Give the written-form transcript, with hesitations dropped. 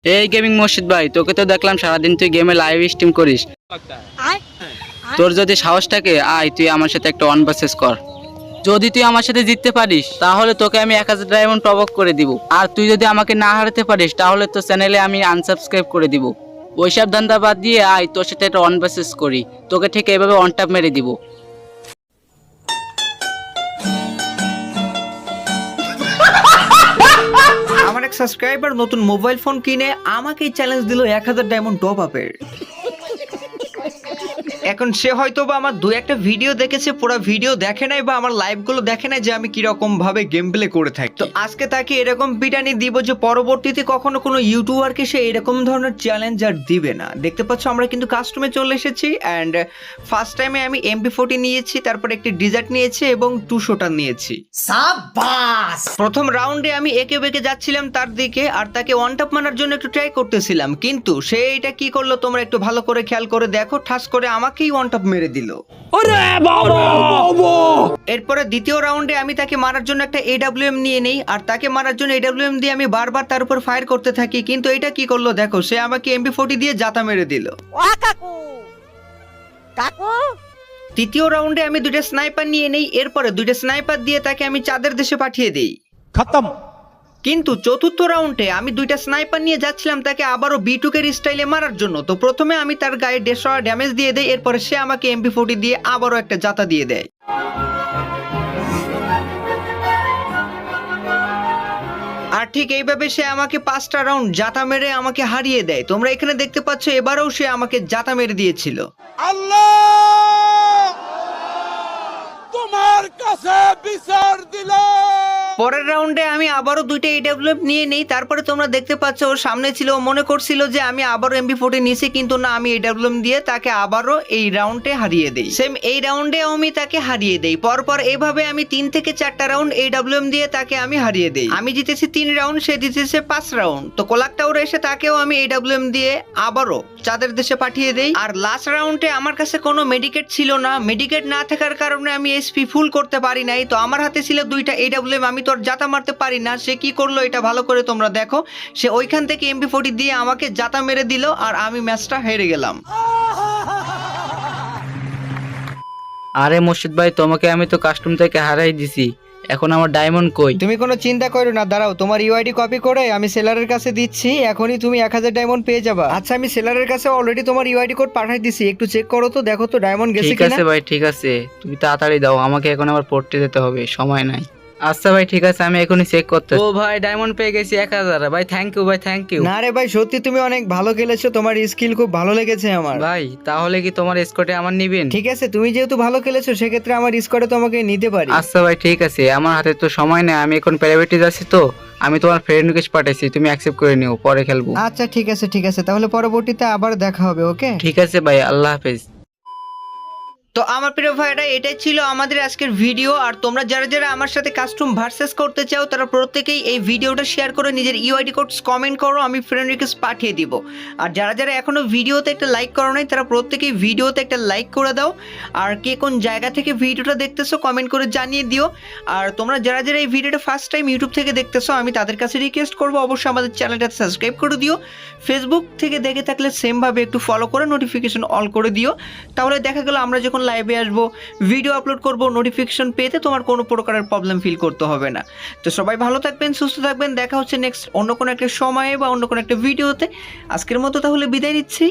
এই গেমিং মসজিদ ভাই, তোকে তো দেখলাম সারাদিন তুই গেমে লাইভ স্ট্রিম করিস। তোর যদি সাহস থাকে আয় তুই আমার সাথে একটা ওয়ান ভার্সেস কর। যদি তুই আমার সাথে জিততে পারিস তাহলে তোকে আমি 1000 ডায়মন্ড টপ আপ করে দিব, আর তুই যদি আমাকে না হারাতে পারিস তাহলে তো চ্যানেলে আমি আনসাবস্ক্রাইব করে দিব। ওইসব ধান্দা বাদ দিয়ে আয় তোর সাথে একটা ওয়ান ভার্সেস করি, তোকে ঠিক এভাবে অন ট্যাপ মেরে দিব। আমার এক সাবস্ক্রাইবার নতুন মোবাইল ফোন কিনে আমাকে চ্যালেঞ্জ দিল 1000 ডায়মন্ড টপ আপের। এখন সে হয়তো বা আমার 2-1টা ভিডিও দেখেছে, পুরো ভিডিও দেখে নাই বা আমার লাইভগুলো দেখে নাই যে আমি কিরকম ভাবে গেম প্লে করে থাকি। তো আজকে তাকে এরকম পিটানি দিব যে পরবর্তীতে কখনো কোনো ইউটিউবারকে সে এরকম ধরনের চ্যালেঞ্জ আর দিবে না। দেখতে পাচ্ছ আমরা কিন্তু কাস্টমে চলে এসেছি অ্যান্ড ফার্স্ট টাইমে আমি MP40 নিয়েছি, তারপর একটি ডিজার্ট নিয়েছি এবং 2 শটার নিয়েছি। সাবাস! প্রথম রাউন্ডে আমি একে বেঁকে যাচ্ছিলাম তার দিকে আর তাকে ওয়ান টপ মারার জন্য একটু ট্রাই করতেছিলাম, কিন্তু সে এটা কি করলো তোমরা একটু ভালো করে খেয়াল করে দেখো, ঠাস করে আমাকেই ওয়ান টপ মেরে দিল। এরপরে দ্বিতীয় রাউন্ডে আমি তাকে মারার জন্য একটা AWM নিয়ে নেই আর তাকে মারার জন্য AWM দিয়ে আমি বারবার তার উপর ফায়ার করতে থাকি, কিন্তু এটা কি করলো দেখো, সে আমাকে MP40 দিয়ে জাতা মেরে দিল। তৃতীয় রাউন্ডে আমি 2টা স্নাইপার নিয়ে নেই, এরপরে 2টা স্নাইপার দিয়ে তাকে আমি চাঁদের দেশে পাঠিয়ে দেই। খতম। কিন্তু চতুর্থ রাউন্ডে আমি 2টা স্নাইপার নিয়ে যাচ্ছিলাম তাকে আবারও B2K স্টাইলে মারার জন্য। তো প্রথমে আমি তার গায়ে 150 ড্যামেজ দিয়ে দেই, এরপরে সে আমাকে MP40 দিয়ে আবারও একটা জাতা দিয়ে দেয়। আর ঠিক এইভাবে সে আমাকে 5টা রাউন্ড জাতা মেরে আমাকে হারিয়ে দেয়। তোমরা এখানে দেখতে পাচ্ছ এবারেও সে আমাকে জাতা মেরে দিয়েছিল। আল্লাহ তোমার কাছে বিচার দিলাম। পরের রাউন্ডে আমি আবারও 2টা AWM নিয়ে নেই, তারপরে তোমরা দেখতে পাচ্ছ ওর সামনে ছিল, ও মনে করছিল যে আমি আবারও MP40 নিয়েছি, কিন্তু না, আমি AWM দিয়ে তাকে আবারও এই রাউন্ডে হারিয়ে দেই। সেম এই রাউন্ডে আমি তাকে হারিয়ে দেই। পরপর এইভাবে আমি 3 থেকে 4টা রাউন্ড AWM দিয়ে তাকে আমি হারিয়ে দেই। আমি জিতেছি 3 রাউন্ড, সে জিতেছে 5 রাউন্ড। তো কোলাক টাওয়ারে এসে তাকেও আমি AWM দিয়ে আবারও চাঁদের দেশে পাঠিয়ে দেই। আর লাস্ট রাউন্ডে আমার কাছে কোনো মেডিকেট ছিল না, মেডিকেট না থাকার কারণে আমি SP ফুল করতে পারি নাই। তো আমার হাতে ছিল 2টা AWM, আমি তোর জাতা মারতে পারি না। সে কি করলো এটা ভালো করে তোমরা দেখো, সে ওইখান থেকে MP40 দিয়ে আমাকে জাতা মেরে দিল আর আমি ম্যাচটা হেরে গেলাম। আরে মসজিদ ভাই, তোমাকে আমি তো কাস্টম থেকে হারাই দিছি, এখন আমার ডায়মন্ড কই? তুমি কোনো চিন্তা করো না, দাঁড়াও, তোমার UID কপি করে আমি সেলারের কাছে দিচ্ছি, এখনই তুমি 1000 ডায়মন্ড পেয়ে যাবা। আচ্ছা, আমি সেলারের কাছে অলরেডি তোমার UID কোড পাঠিয়ে দিছি, একটু চেক করো তো, দেখো তো ডায়মন্ড গেছে ঠিক কিনা। আছে ভাই, ঠিক আছে, তুমি তাড়াতাড়ি দাও, আমাকে এখন আবার পড়তে যেতে হবে, সময় নাই। আচ্ছা ভাই ঠিক আছে, আমি এখনই চেক করতে। ও ভাই, ডায়মন্ড পেয়ে গেছি 1000। ভাই থ্যাংক ইউ, ভাই থ্যাংক ইউ। না রে ভাই, সত্যি তুমি অনেক ভালো খেলেছো, তোমার স্কিল খুব ভালো লেগেছে আমার। ভাই তাহলে কি তোমার স্কোয়াডে আমার নিবেন? ঠিক আছে, তুমি যেহেতু ভালো খেলেছো সেক্ষেত্রে আমার স্কোয়াডে তোমাকে নিতে পারি। আচ্ছা ভাই ঠিক আছে, আমার হাতে তো সময় নেই, আমি এখন প্রাইভেটে যাচ্ছি, তো আমি তোমার ফ্রেন্ড রিকোয়েস্ট পাঠাইছি, তুমি অ্যাকসেপ্ট করে নিও, পরে খেলবো। আচ্ছা ঠিক আছে, ঠিক আছে, তাহলে পরবর্তীতে আবার দেখা হবে। ওকে, ঠিক আছে ভাই, আল্লাহ হাফেজ। তো আমার প্রিয় ভাইরা, এটাই ছিল আমাদের আজকের ভিডিও। আর তোমরা যারা যারা আমার সাথে কাস্টম ভার্সেস করতে চাও তারা প্রত্যেকেই এই ভিডিওটা শেয়ার করে নিজের UID কোড কমেন্ট করো, আমি ফ্রেন্ড রিকোয়েস্ট পাঠিয়ে দিব। আর যারা যারা এখনো ভিডিওতে একটা লাইক করো নাই তারা প্রত্যেকেই ভিডিওতে একটা লাইক করে দাও। আর কে কোন জায়গা থেকে ভিডিওটা দেখতেছো কমেন্ট করে জানিয়ে দিও। আর তোমরা যারা যারা এই ভিডিওটা ফার্স্ট টাইম ইউটিউব থেকে দেখতেছো আমি তাদের কাছে রিকোয়েস্ট করবো অবশ্যই আমাদের চ্যানেলটা সাবস্ক্রাইব করে দিও। ফেসবুক থেকে দেখে থাকলে সেমভাবে একটু ফলো করে নোটিফিকেশন অল করে দিও, তাহলে দেখা গেল আমরা যখন লাইভে আসবো, ভিডিও আপলোড করব, নোটিফিকেশন পেতে তোমার কোনো প্রকারের প্রবলেম ফিল করতে হবে না। তো সবাই ভালো থাকবেন, সুস্থ থাকবেন, দেখা হচ্ছে নেক্সট অন্য কোনো একটা সময়ে বা অন্য কোনো একটা ভিডিওতে। আজকের মতো তাহলে বিদায় নিচ্ছি।